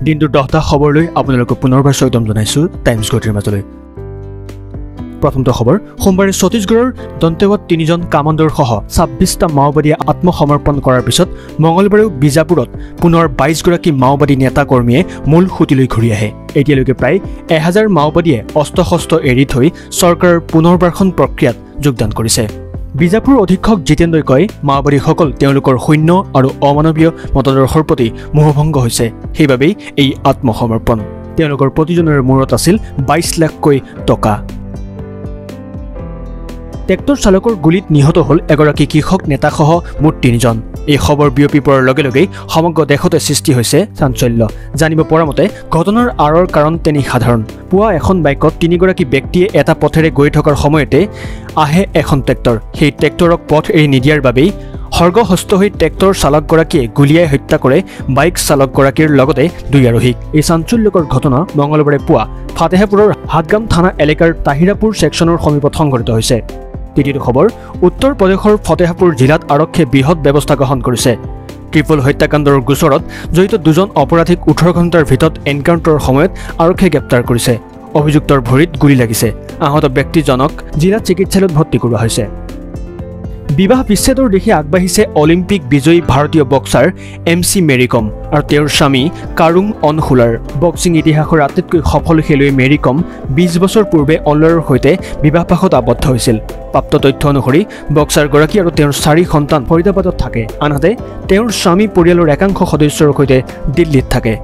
দিনটোৰ 10টা খবৰলৈ আপোনালোকক পুনৰবাৰ স্বাগতম জনাইছো টাইমছ গতিৰ মাজলৈ। প্ৰথমটো খবৰ, সোমবাৰে ছত্তীশগড়ৰ দন্তেৱাত 3জন কামাণ্ডৰ সহ 26টা মাওবাদীয়ে আত্মসমৰ্পণ কৰাৰ পিছত মঙলবাৰেও বিজাপুৰত পুনৰ 22গৰাকী মাওবাদী নেতা কৰ্মীয়ে মূল সুতিলৈ ঘূৰি আহে। এতিয়ালৈকে প্ৰায় 1000 মাওবাদীয়ে অস্ত্ৰ-শস্ত্ৰ এৰি থৈ চৰকাৰৰ পুনৰ্বাসন প্ৰক্ৰিয়াত যোগদান কৰিছে। বিজাপুৰ অধীক্ষক জিতেন্দ্ৰই কয়, মাওবাদীসকল তেওঁলোকৰ শূন্য আৰু অমানৱীয় মতাদৰ্শৰ প্ৰতি মোহভংগ হৈছে, সেইবাবেই এই আত্মসমৰ্পণ। তেওঁলোকৰ প্ৰতিজনৰ মূৰত আছিল 22 লাখকৈ টকা। ট্ৰেক্টৰ চালকৰ গুলীত নিহত হ'ল এগৰাকী কৃষক নেতাসহ মুঠ 3জন। এই খবৰ বিয়পি পৰাৰ লগে লগেই সমগ্ৰ দেশতে সৃষ্টি হৈছে চাঞ্চল্য। জানিব পৰা মতে ঘটনাৰ আঁৰৰ কাৰণ তেনে সাধাৰণ। পুৱা এখন বাইকত 3গৰাকী ব্যক্তিয়ে এটা পথেৰে গৈ থকাৰ সময়তে আহে এখন ট্ৰেক্টৰ। সেই ট্ৰেক্টৰক পথ এৰি নিদিয়াৰ বাবেই সৰ্গহস্ত হৈ ট্ৰেক্টৰ চালকগৰাকীয়ে গুলীয়াই হত্যা কৰে বাইক চালকগৰাকীৰ লগতে 2 আৰোহীক। এই চাঞ্চল্যকৰ ঘটনা মঙলবাৰে পুৱা ফাতেহাপুৰৰ হাটগাম থানা এলেকাৰ তাহিৰাপুৰ ছেকশ্যনৰ সমীপত সংঘটিত হৈছে। দ্বিতীয়টো খবৰ, উত্তৰ প্ৰদেশৰ ফতেহাপুৰ জিলাত আৰক্ষীয়ে বৃহৎ ব্যৱস্থা গ্ৰহণ কৰিছে। ট্ৰিপল হত্যাকাণ্ডৰ গোচৰত জড়িত 2জন অপৰাধীক 18 ঘণ্টাৰ ভিতৰত এনকাউণ্টাৰৰ সময়ত আৰক্ষীয়ে গ্ৰেপ্তাৰ কৰিছে। অভিযুক্তৰ ভৰিত গুলী লাগিছে। আহত ব্যক্তিজনক জিলা চিকিৎসালয়ত ভৰ্তি কৰোৱা হৈছে। বিবাহ বিচ্ছেদৰ দিশে আগবাঢ়িছে অলিম্পিক বিজয়ী ভাৰতীয় বক্সাৰ MC মেৰী কম আৰু তেওঁৰ স্বামী কাৰুং অনহুলাৰ। বক্সিং ইতিহাসৰ আটাইতকৈ সফল খেলুৱৈ মেৰী কম 20 বছৰ পূৰ্বে অনলাৰৰ সৈতে বিবাহপাশত আবদ্ধ হৈছিল। প্ৰাপ্ত তথ্য অনুসৰি বক্সাৰগৰাকী আৰু তেওঁৰ 4 সন্তান ফৰিদাবাদত থাকে, আনহাতে তেওঁৰ স্বামী পৰিয়ালৰ একাংশ সদস্যৰ সৈতে দিল্লীত থাকে।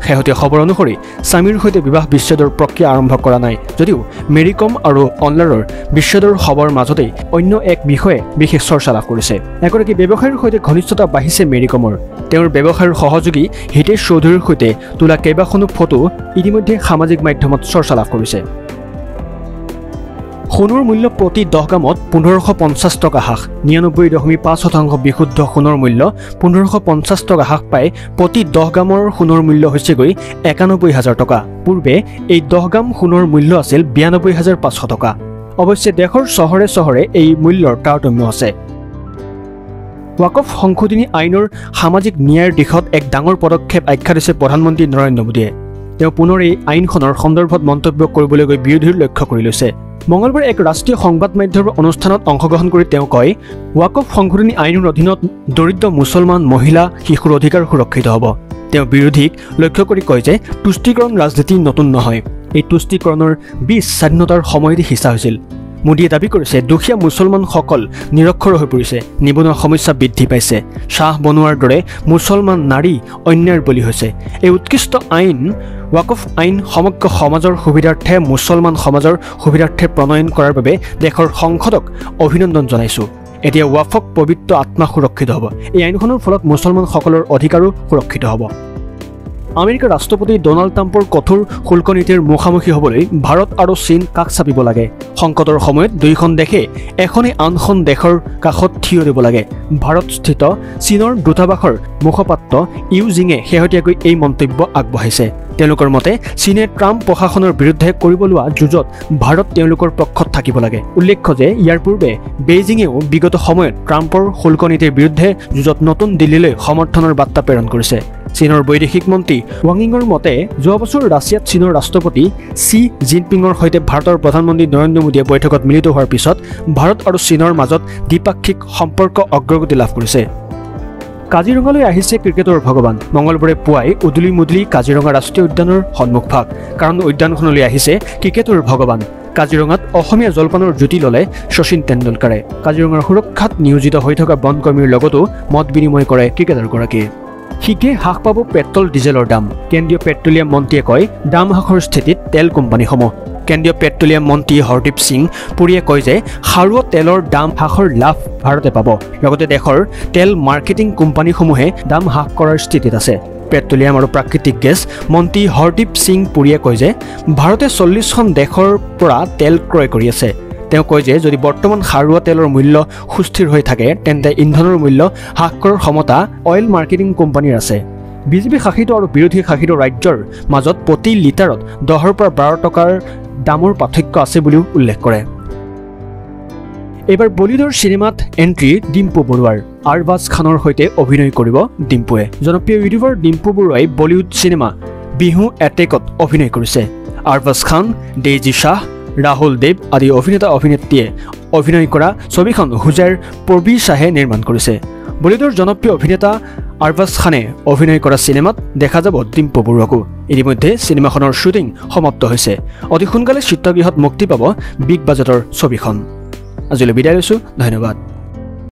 শেহতীয়া খবৰ অনুসৰি স্বামীৰ সৈতে বিবাহ বিচ্ছেদৰ প্ৰক্ৰিয়া আৰম্ভ কৰা নাই, যদিও মেৰী কম আৰু অনলাৰৰ বিচ্ছেদৰ খবৰ মাজতেই অন্য এক বিষয়ে বিশেষ চৰ্চা লাভ কৰিছে। এগৰাকী ব্যৱসায়ীৰ সৈতে ঘনিষ্ঠতা বাঢ়িছে মেৰী কমৰ। তেওঁৰ ব্যৱসায়ৰ সহযোগী হিতেশ চৌধুৰীৰ সৈতে তোলা কেইবাখনো ফটো ইতিমধ্যে সামাজিক মাধ্যমত চৰ্চা লাভ কৰিছে। সোণৰ মূল্য প্ৰতি 10 গ্ৰামত 1550 টকা হ্ৰাস। 99.5% বিশুদ্ধ সোণৰ মূল্য 1550 টকা হ্ৰাস পাই প্ৰতি 10 গ্ৰামৰ সোণৰ মূল্য হৈছেগৈ 91,000 টকা। পূৰ্বে এই 10 গ্ৰাম সোণৰ মূল্য আছিল 92,500 টকা। অৱশ্যে দেশৰ চহৰে চহৰে এই মূল্যৰ তাৰতম্য আছে। ৱাকফ সংশোধনী আইনৰ সামাজিক ন্যায়ৰ দিশত এক ডাঙৰ পদক্ষেপ আখ্যা দিছে প্ৰধানমন্ত্ৰী নৰেন্দ্ৰ মোদীয়ে। তেওঁ পুনৰ এই আইনখনৰ সন্দৰ্ভত মন্তব্য কৰিবলৈ গৈ বিৰোধীৰ লক্ষ্য কৰি লৈছে। মঙলবাৰে এক ৰাষ্ট্ৰীয় সংবাদ মাধ্যমৰ অনুষ্ঠানত অংশগ্ৰহণ কৰি তেওঁ কয়, ৱাকফ সংশোধনী আইনৰ অধীনত দৰিদ্ৰ মুছলমান মহিলা শিশুৰ অধিকাৰ সুৰক্ষিত হ'ব। তেওঁ বিৰোধীক লক্ষ্য কৰি কয় যে তুষ্টিকৰণ ৰাজনীতি নতুন নহয়। এই তুষ্টিকৰণৰ বীজ স্বাধীনতাৰ সময়তে সিঁচা হৈছিল। মোদীয়ে দাবী কৰিছে, দুখীয়া মুছলমানসকল নিৰক্ষৰ হৈ পৰিছে, নিবনুৱা সমস্যা বৃদ্ধি পাইছে, চাহ বনোৱাৰ দৰে মুছলমান নাৰী অন্যায়ৰ বলি হৈছে। এই উৎকৃষ্ট আইন ৱাকফ আইন সমগ্ৰ সমাজৰ সুবিধাৰ্থে মুছলমান সমাজৰ সুবিধাৰ্থে প্ৰণয়ন কৰাৰ বাবে দেশৰ সংসদক অভিনন্দন জনাইছোঁ। এতিয়া ৱাকফ পবিত্ৰ আত্মা সুৰক্ষিত হ'ব। এই আইনখনৰ ফলত মুছলমানসকলৰ অধিকাৰো সুৰক্ষিত হ'ব। আমেৰিকাৰ ৰাষ্ট্ৰপতি ডনাল্ড ট্ৰাম্পৰ কঠোৰ শুল্ক নীতিৰ মুখামুখি হ'বলৈ ভাৰত আৰু চীন কাষ চাপিব লাগে। সংকটৰ সময়ত দুয়োখন দেশে এখনে আনখন দেশৰ কাষত থিয় দিব লাগে। ভাৰতস্থিত চীনৰ দূতাবাসৰ মুখপাত্ৰ ইউ জিঙে শেহতীয়াকৈ এই মন্তব্য আগবঢ়াইছে। তেওঁলোকৰ মতে চীনে ট্ৰাম্প প্ৰশাসনৰ বিৰুদ্ধে কৰিব লোৱা যুঁজত ভাৰত তেওঁলোকৰ পক্ষত থাকিব লাগে। উল্লেখ্য যে ইয়াৰ পূৰ্বে বেইজিঙেও বিগত সময়ত ট্ৰাম্পৰ শুল্ক নীতিৰ বিৰুদ্ধে যুঁজত নতুন দিল্লীলৈ সমৰ্থনৰ বাৰ্তা প্ৰেৰণ কৰিছে। চীনৰ বৈদেশিক মন্ত্ৰী ৱাংয়িঙৰ মতে যোৱা বছৰ ৰাছিয়াত চীনৰ ৰাষ্ট্ৰপতি শ্বি জিনপিঙৰ সৈতে ভাৰতৰ প্ৰধানমন্ত্ৰী নৰেন্দ্ৰ মোদীয়ে বৈঠকত মিলিত হোৱাৰ পিছত ভাৰত আৰু চীনৰ মাজত দ্বিপাক্ষিক সম্পৰ্ক অগ্ৰগতি লাভ কৰিছে। কাজিৰঙালৈ আহিছে ক্ৰিকেটৰ ভগৱান। মঙলবাৰে পুৱাই উদুলি মুদলি কাজিৰঙা ৰাষ্ট্ৰীয় উদ্যানৰ সন্মুখভাগ, কাৰণ উদ্যানখনলৈ আহিছে ক্ৰিকেটৰ ভগৱান। কাজিৰঙাত অসমীয়া জলপানৰ জুতি ল'লে শচীন তেণ্ডুলকাৰে। কাজিৰঙাৰ সুৰক্ষাত নিয়োজিত হৈ থকা বনকৰ্মীৰ লগতো মত বিনিময় কৰে ক্ৰিকেটাৰগৰাকীয়ে। শীঘ্ৰে হ্ৰাস পাব পেট্ৰল ডিজেলৰ দাম। কেন্দ্ৰীয় পেট্ৰলিয়াম মন্ত্ৰীয়ে কয়, দাম হ্ৰাসৰ স্থিতিত তেল কোম্পানীসমূহ। কেন্দ্ৰীয় পেট্ৰলিয়াম মন্ত্ৰী হৰদীপ সিং পুৰীয়ে কয় যে সাৰুৱা তেলৰ দাম হ্ৰাসৰ লাভ ভাৰতে পাব। লগতে দেশৰ তেল মাৰ্কেটিং কোম্পানীসমূহে দাম হ্ৰাস কৰাৰ স্থিতিত আছে। পেট্ৰলিয়াম আৰু প্ৰাকৃতিক গেছ মন্ত্ৰী হৰদীপ সিং পুৰীয়ে কয় যে ভাৰতে 40খন দেশৰ পৰা তেল ক্ৰয় কৰি আছে। তেওঁ কয় যে যদি বৰ্তমান সাৰুৱা তেলৰ মূল্য সুস্থিৰ হৈ থাকে তেন্তে ইন্ধনৰ মূল্য হ্ৰাস কৰাৰ ক্ষমতা অইল মাৰ্কেটিং কোম্পানীৰ আছে। বিজেপি শাসিত আৰু বিৰোধী শাসিত ৰাজ্যৰ মাজত প্ৰতি লিটাৰত 10ৰ পৰা 12 টকাৰ দামৰ পাৰ্থক্য আছে বুলিও উল্লেখ কৰে। এইবাৰ বলিউডৰ সিনেমাত এন্ট্ৰি ডিম্পু বৰুৱাৰ। আৰবাজ খানৰ সৈতে অভিনয় কৰিব ডিম্পুৱে। জনপ্ৰিয় ইউটিউবাৰ ডিম্পু বৰুৱাই বলিউড সিনেমা বিহু এটেকত অভিনয় কৰিছে। আৰবাজ খান, ডেইজি শ্বাহ, ৰাহুল দেৱ আদি অভিনেতা-অভিনেত্ৰীয়ে অভিনয় কৰা ছবিখন হুজাইৰ প্ৰবীৰ শ্বাহে নিৰ্মাণ কৰিছে। বলিউডৰ জনপ্ৰিয় অভিনেতা আৰবাজ খানে অভিনয় কৰা চিনেমাত দেখা যাব ডিম্পু বৰুৱাকো। ইতিমধ্যে চিনেমাখনৰ শ্বুটিং সমাপ্ত হৈছে। অতি সোনকালে চিত্ৰগৃহত মুক্তি পাব বিগ বাজেটৰ ছবিখন। আজিলৈ বিদায় লৈছোঁ, ধন্যবাদ।